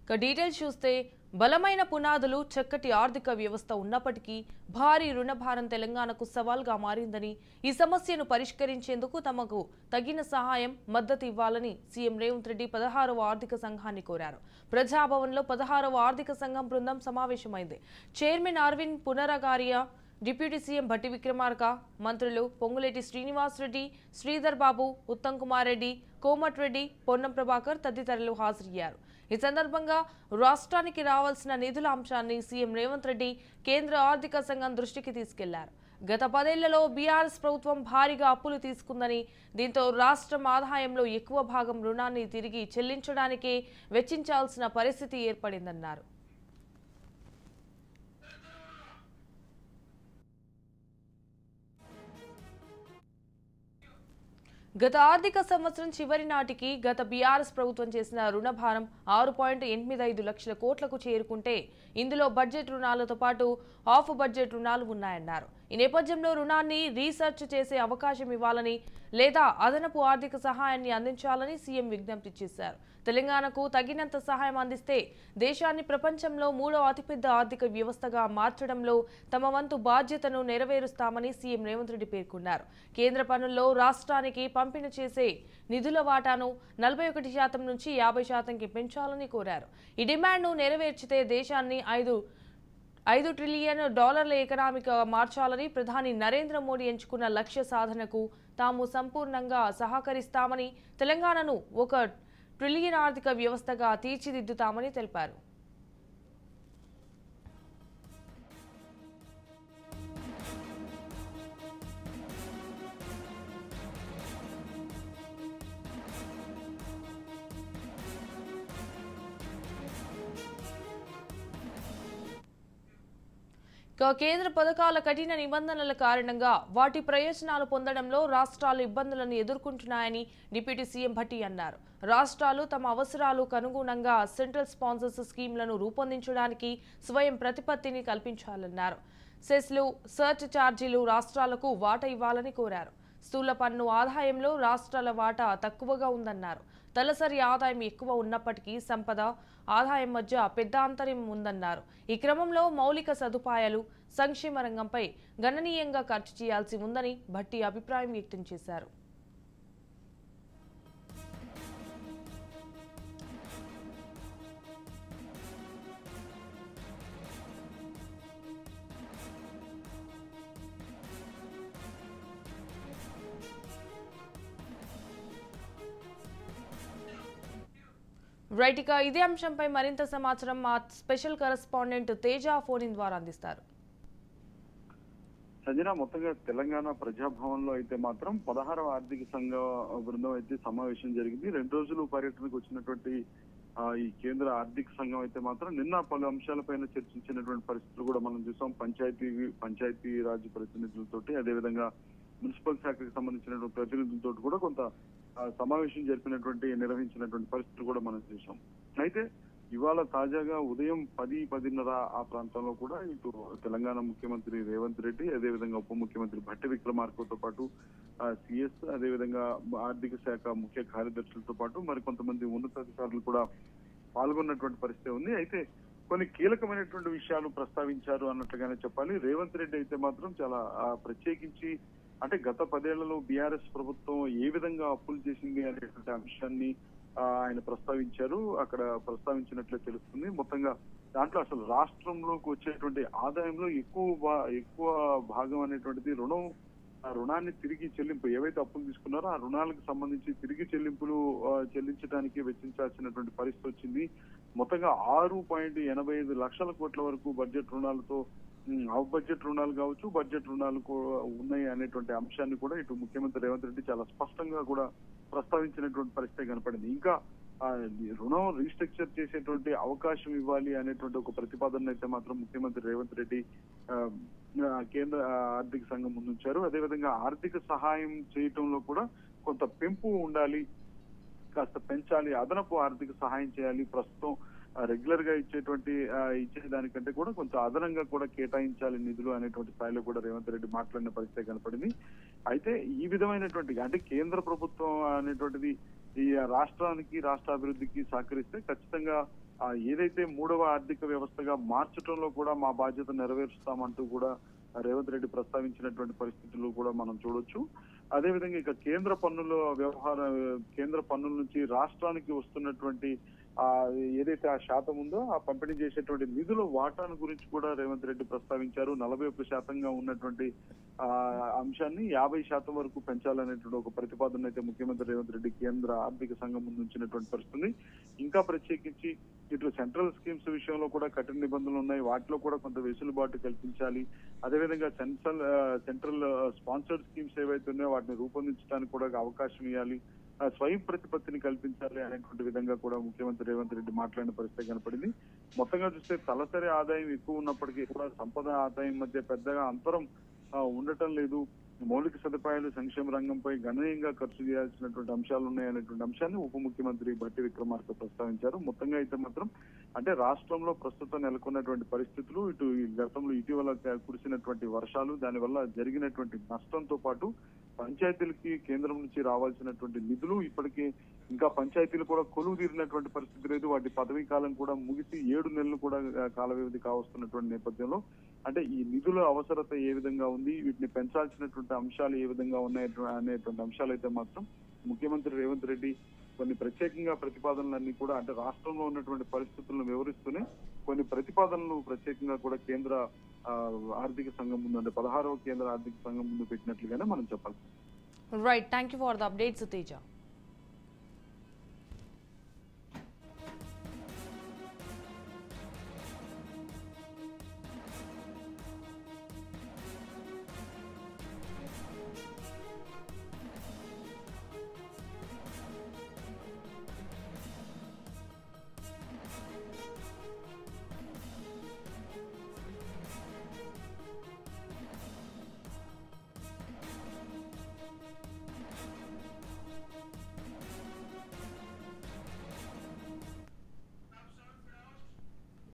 Details చూస్తే బలమైన పునాదులు చక్కటి ఆర్థిక వ్యవస్థ ఉన్నప్పటికీ భారీ రుణభారం తెలంగాణకు సవాల్గా మారిందని ఈ సమస్యను పరిష్కరించేందుకు తమకు తగిన సహాయం మద్దతు ఇవ్వాలని సీఎం రేవంత్ రెడ్డి 16వ ఆర్థిక సంఘాన్ని కోరారు. ప్రజాభవన్లో 16వ ఆర్థిక సంఘం బృందం సమావేశమైంది. Chairman Arvind Panagariya, deputy CM Bhatti Vikramarka, మంత్రులు పొంగులేటి శ్రీనివాస్ రెడ్డి, శ్రీధర్ బాబు, ఉత్తమ్ కుమార్ రెడ్డి, కోమట్ రెడ్డి, పొన్నం ప్రభాకర్ తదితరులు హాజరయ్యారు. ఈ సందర్భంగా రాష్ట్రానికి రావాల్సిన నిధుల అంశాన్ని సీఎం రేవంత్ రెడ్డి కేంద్ర ఆర్థిక సంఘం దృష్టికి తీసుకెళ్లారు. గత 10 ఏళ్లలో బీఆర్ఎస్ ప్రభుత్వం భారీగా అప్పులు తీసుకుందని, దీంతో రాష్ట్రం ఆదాయంలో ఎక్కువ భాగం రుణాన్ని తిరిగి చెల్లించడానికే వెచ్చించాల్సిన పరిస్థితి ఏర్పడిందన్నారు. గత ఆర్థిక సంవత్సరం చివరి నాటికి గత బీఆర్ఎస్ ప్రభుత్వం చేసిన రుణభారం 6.85 లక్షల కోట్లకు చేరుకుంటే ఇందులో బడ్జెట్ రుణాలతో పాటు ఆఫ్ బడ్జెట్ రుణాలు ఉన్నాయన్నారు. ఈ నేపథ్యంలో రుణాన్ని రీసెర్చ్ చేసే అవకాశం ఇవ్వాలని లేదా అదనపు ఆర్థిక సహాయాన్ని అందించాలని సీఎం విజ్ఞప్తి చేశారు. తెలంగాణకు తగినంత సహాయం అందిస్తే దేశాన్ని ప్రపంచంలో 3వ అతిపెద్ద ఆర్థిక వ్యవస్థగా మార్చడంలో తమ వంతు బాధ్యతను నెరవేరుస్తామని సీఎం రేవంత్ రెడ్డి పేర్కొన్నారు. కేంద్ర పన్నుల్లో రాష్ట్రానికి పంపిణీ చేసే నిధుల వాటాను 41% నుంచి 50%కి పెంచాలని కోరారు. ఈ డిమాండ్ను నెరవేర్చితే దేశాన్ని $5 ట్రిలియన్ ఎకనామిగా మార్చాలని ప్రధాని నరేంద్ర మోడీ ఎంచుకున్న లక్ష్య సాధనకు తాము సంపూర్ణంగా సహకరిస్తామని, తెలంగాణను $1 ట్రిలియన్ ఆర్థిక వ్యవస్థగా తీర్చిదిద్దుతామని తెలిపారు. కేంద్ర పథకాల కఠిన నిబంధనల కారణంగా వాటి ప్రయోజనాలు పొందడంలో రాష్ట్రాలు ఇబ్బందులను ఎదుర్కొంటున్నాయని డిప్యూటీ సీఎం భట్టి అన్నారు. రాష్ట్రాలు తమ అవసరాలకు అనుగుణంగా సెంట్రల్ స్పాన్సర్స్ స్కీమ్లను రూపొందించడానికి స్వయం ప్రతిపత్తిని కల్పించాలన్నారు. సెస్లు, సర్చ్ ఛార్జీలు రాష్ట్రాలకు వాటా ఇవ్వాలని కోరారు. స్థూల పన్ను ఆదాయంలో రాష్ట్రాల వాటా తక్కువగా ఉందన్నారు. తలసరి ఆదాయం ఎక్కువ ఉన్నప్పటికీ సంపద, ఆదాయం మధ్య పెద్ద అంతరం ఉందన్నారు. ఈ క్రమంలో మౌలిక సదుపాయాలు, సంక్షేమ రంగంపై గణనీయంగా ఖర్చు చేయాల్సి ఉందని భట్టి అభిప్రాయం వ్యక్తం చేశారు. రైట్, ఇక ఇదే అంశంపై మరింత సమాచారం మా special correspondent Teja phone in ద్వారా అందిస్తారు. సంజన, మొత్తంగా తెలంగాణ ప్రజాభవన్ లో అయితే మాత్రం 16వ ఆర్థిక సంఘ బృందం అయితే సమావేశం జరిగింది. 2 రోజులు పర్యటనకు వచ్చినటువంటి ఈ కేంద్ర ఆర్థిక సంఘం అయితే మాత్రం నిన్న పలు అంశాలపైన చర్చించినటువంటి పరిస్థితులు కూడా మనం చూసాం. పంచాయతీ రాజ్ ప్రతినిధులతోటి, అదేవిధంగా మున్సిపల్ శాఖకు సంబంధించినటువంటి ప్రతినిధులతో కూడా కొంత సమావేశం నిర్వహించినటువంటి పరిస్థితులు కూడా మనం చూసాం. అయితే ఇవాళ తాజాగా ఉదయం 10-10:30 ఆ ప్రాంతంలో కూడా ఇటు తెలంగాణ ముఖ్యమంత్రి రేవంత్ రెడ్డి, అదేవిధంగా ఉప ముఖ్యమంత్రి భట్టి విక్రమార్కతో పాటు సిఎస్, అదేవిధంగా ఆర్థిక శాఖ ముఖ్య కార్యదర్శులతో పాటు మరికొంతమంది ఉన్నతాధికారులు కూడా పాల్గొన్నటువంటి పరిస్థితి ఉంది. అయితే కొన్ని కీలకమైనటువంటి విషయాలు ప్రస్తావించారు అన్నట్లుగానే చెప్పాలి. రేవంత్ రెడ్డి అయితే మాత్రం చాలా ప్రత్యేకించి అంటే గత 10 ఏళ్లలో బీఆర్ఎస్ ప్రభుత్వం ఏ విధంగా అప్పులు చేసింది అనేటువంటి అంశాన్ని ఆయన ప్రస్తావించారు. అక్కడ ప్రస్తావించినట్లే తెలుస్తుంది. మొత్తంగా దాంట్లో అసలు రాష్ట్రంలోకి వచ్చేటువంటి ఆదాయంలో ఎక్కువ భాగం అనేటువంటిది రుణాన్ని తిరిగి చెల్లింపు, ఏవైతే అప్పులు తీసుకున్నారో ఆ రుణాలకు సంబంధించి తిరిగి చెల్లించడానికి వెచ్చించాల్సినటువంటి పరిస్థితి వచ్చింది. మొత్తంగా 6.85 లక్షల కోట్ల వరకు బడ్జెట్ రుణాలతో, ఆఫ్ బడ్జెట్ రుణాలు కావచ్చు, బడ్జెట్ రుణాలు ఉన్నాయి అనేటువంటి అంశాన్ని కూడా ఇటు ముఖ్యమంత్రి రేవంత్ రెడ్డి చాలా స్పష్టంగా కూడా ప్రస్తావించినటువంటి పరిస్థితి కనపడింది. ఇంకా రుణం రీస్ట్రక్చర్ చేసేటువంటి అవకాశం ఇవ్వాలి అనేటువంటి ఒక ప్రతిపాదన అయితే మాత్రం ముఖ్యమంత్రి రేవంత్ రెడ్డి కేంద్ర ఆర్థిక సంఘం ముందుంచారు. అదేవిధంగా ఆర్థిక సహాయం చేయటంలో కూడా కొంత పెంపు ఉండాలి, కాస్త పెంచాలి, అదనపు ఆర్థిక సహాయం చేయాలి, ప్రస్తుతం రెగ్యులర్ గా ఇచ్చేదానికంటే కూడా కొంచెం అదనంగా కూడా కేటాయించాలి నిధులు అనేటువంటి స్థాయిలో కూడా రేవంత్ రెడ్డి మాట్లాడిన పరిస్థితి కనపడింది. అయితే ఈ విధమైనటువంటి అంటే కేంద్ర ప్రభుత్వం అనేటువంటిది ఈ రాష్ట్రానికి రాష్ట్ర అభివృద్ధికి సహకరిస్తే ఖచ్చితంగా ఏదైతే మూడవ ఆర్థిక వ్యవస్థగా మార్చడంలో కూడా మా బాధ్యత నెరవేరుస్తామంటూ కూడా రేవంత్ రెడ్డి ప్రస్తావించినటువంటి పరిస్థితులు కూడా మనం చూడొచ్చు. అదేవిధంగా ఇక కేంద్ర పన్నుల నుంచి రాష్ట్రానికి వస్తున్నటువంటి ఏదైతే ఆ శాతం ఉందో ఆ పంపిణీ చేసేటువంటి నిధుల వాటాను గురించి కూడా రేవంత్ రెడ్డి ప్రస్తావించారు. 41% ఉన్నటువంటి అంశాన్ని 50% వరకు పెంచాలనేటువంటి ఒక ప్రతిపాదన అయితే ముఖ్యమంత్రి రేవంత్ రెడ్డి కేంద్ర ఆర్థిక సంఘం ముందు ఉంచినటువంటి పరిస్థితి. ఇంకా ప్రత్యేకించి ఇటు సెంట్రల్ స్కీమ్స్ విషయంలో కూడా కఠిన నిబంధనలు ఉన్నాయి, వాటిలో కూడా కొంత వెసులుబాటు కల్పించాలి. అదేవిధంగా సెంట్రల్ స్పాన్సర్డ్ స్కీమ్స్ ఏవైతే ఉన్నాయో వాటిని రూపొందించడానికి కూడా అవకాశం ఇవ్వాలి, స్వయం ప్రతిపత్తిని కల్పించాలి అనేటువంటి విధంగా కూడా ముఖ్యమంత్రి రేవంత్ రెడ్డి మాట్లాడిన పరిస్థితి కనపడింది. మొత్తంగా చూస్తే తలసరి ఆదాయం ఎక్కువ ఉన్నప్పటికీ కూడా సంపద ఆదాయం మధ్య పెద్దగా అంతరం ఉండటం లేదు. మౌలిక సదుపాయాలు సంక్షేమ రంగంపై గణనీయంగా ఖర్చు చేయాల్సినటువంటి అంశాలు ఉన్నాయనేటువంటి అంశాన్ని ఉప ముఖ్యమంత్రి బట్టి విక్రమార్క ప్రస్తావించారు. మొత్తంగా అయితే మాత్రం అంటే రాష్ట్రంలో ప్రస్తుతం నెలకొన్నటువంటి పరిస్థితులు, ఇటు గతంలో ఇటీవల కురిసినటువంటి వర్షాలు, దానివల్ల జరిగినటువంటి నష్టంతో పాటు పంచాయతీలకి కేంద్రం నుంచి రావాల్సినటువంటి నిధులు ఇప్పటికీ ఇంకా పంచాయతీలు కూడా కొలువు తీరినటువంటి పరిస్థితి లేదు. వాటి పదవీ కాలం కూడా ముగిసి 7 నెలలు కూడా కాల వ్యవధి కావస్తున్నటువంటి నేపథ్యంలో అంటే ఈ నిధుల అవసరత ఏ విధంగా ఉంది, వీటిని పెంచాల్సినటువంటి అంశాలు ఏ విధంగా ఉన్నాయి అనేటువంటి అంశాలు అయితే మాత్రం ముఖ్యమంత్రి రేవంత్ రెడ్డి కొన్ని ప్రత్యేకంగా ప్రతిపాదనలన్నీ కూడా అంటే రాష్ట్రంలో ఉన్నటువంటి పరిస్థితులను వివరిస్తూనే కొన్ని ప్రతిపాదనలు ప్రత్యేకంగా కూడా కేంద్ర ఆర్థిక సంఘం ముందు అంటే 16వ కేంద్ర ఆర్థిక సంఘం ముందు పెట్టినట్లుగానే మనం చెప్పాలి. Right, thank you for the updates Teja.